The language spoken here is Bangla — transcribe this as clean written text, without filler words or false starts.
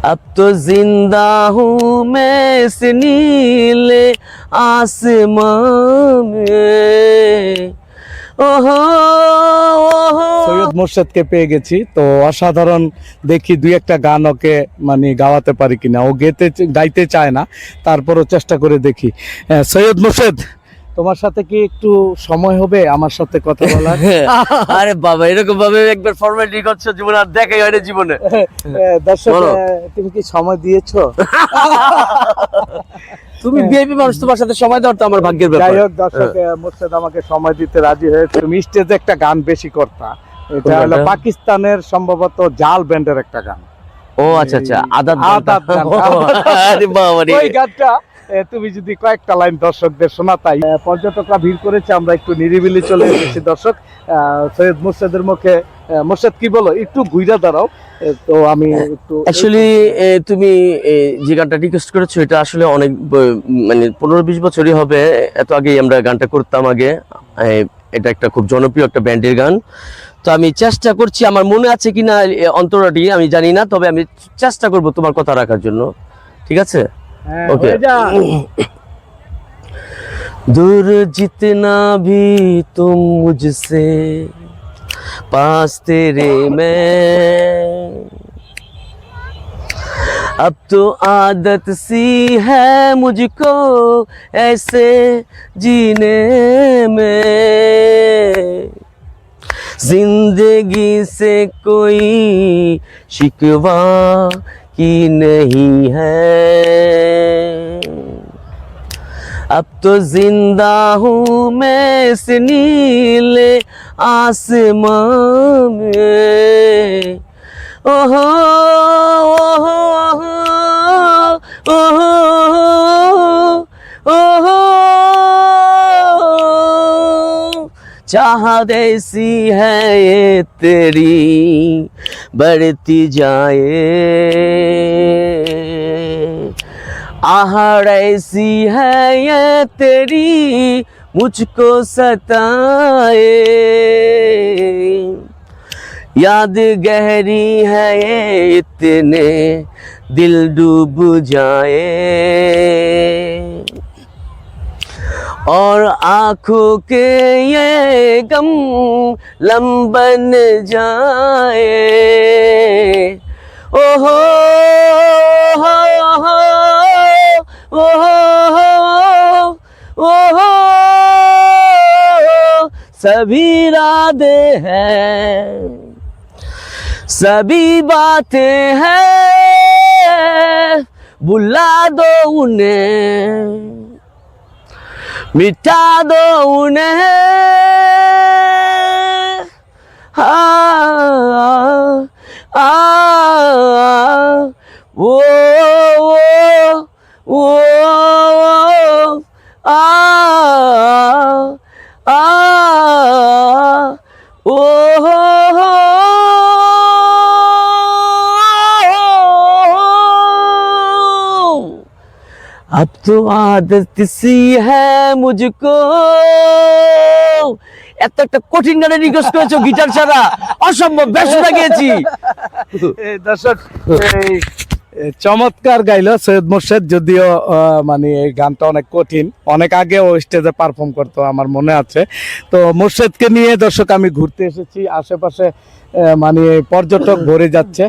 अब तो जिंदा हूँ मैं इस नीले आसमां में। ओहो ओहो। সৈয়দ মোর্শেদকে পেয়ে গেছি, তো অসাধারণ। দেখি দুই একটা গান ওকে মানে গাওয়াতে পারি কিনা। ও গাইতে চায় না, তারপরও চেষ্টা করে দেখি। সৈয়দ মোর্শেদ, তোমার সাথে কি একটু সময় হবে আমার সাথে কথা বলার? আরে বাবা, এরকম ভাবে একবার ফরমালিটি করছো, জীবন আর দেখাই হয় না জীবনে। দর্শক, বলো। তুমি কি সময় দিয়েছো? তুমি বিআইপি মানুষ, তোমার সাথে সময় দেওয়ার তো আমার ভাগ্যের ব্যাপার। যাই হোক দর্শক, মোর্শেদ আমাকে সময় দিতে রাজি হয়েছে। তুমি স্টেজে একটা গান বেশি করতা, এটা হলো গানটা? পাকিস্তানের সম্ভবত জাল ব্যান্ডের একটা গান। ও আচ্ছা আচ্ছা, আদাত আদাত গান। আরে বাবা রে। ওই গানটা তুমি যদি কয়েকটা লাইন দর্শকদের শোনাতাই। পর্যটকরা ভিড় করেছে, আমরা একটু নিরিবিলি চলে এসেছি। দর্শক, সৈয়দ মোর্শেদের মুখে, মোর্শেদ কি বলো, একটু ঘুরে দাঁড়াও। তো আমি একটু অ্যাকচুয়ালি তুমি যে গানটা রিকোয়েস্ট করেছো, এটা আসলে অনেক মানে 15-20 বছরই হবে। এত আগেই আমরা গানটা করতাম আগে। এটা একটা খুব জনপ্রিয় একটা ব্যান্ডের গান। তো আমি চেষ্টা করছি, আমার মনে আছে কিনা অন্তরাটি আমি জানি না, তবে আমি চেষ্টা করব তোমার কথা রাখার জন্য। ঠিক আছে, ओके। दूर जितना भी तुम मुझसे, पास तेरे मैं। अब तो आदत सी है मुझको ऐसे जीने में, जिंदगी से कोई शिकवा की नहीं है। अब तो जिंदा हूँ मैं इस नीले आसमां में। ओहो ओहो ओहो ओहो। चाहत ऐसी है ये तेरी बढ़ती जाए, आहट ऐसी है ये तेरी मुझको सताए, याद गहरी है ये इतने दिल डूब जाए, और आँखों के ये गम लम बन जाए। ओहो ओहो ओहो, सभी इरादे हैं, सभी बातें हैं, बुला दो उन्हें, मिटा दो उन्हें। वो अब तो आदत सी है मुझको। এত একটা কঠিন গানে রিকোয়েস্ট করেছো গিটার ছাড়া, অসম্ভব ব্যস্ত গিয়েছি। দর্শক, চমৎকার গাইলো সৈয়দ মোর্শেদ। যদিও মানে এই গানটা অনেক কঠিন, অনেক আগে ও স্টেজে পারফর্ম করতো আমার মনে আছে। তো মোর্শেদকে নিয়ে দর্শক আমি ঘুরতে এসেছি, আশেপাশে মানে পর্যটক ভরে যাচ্ছে।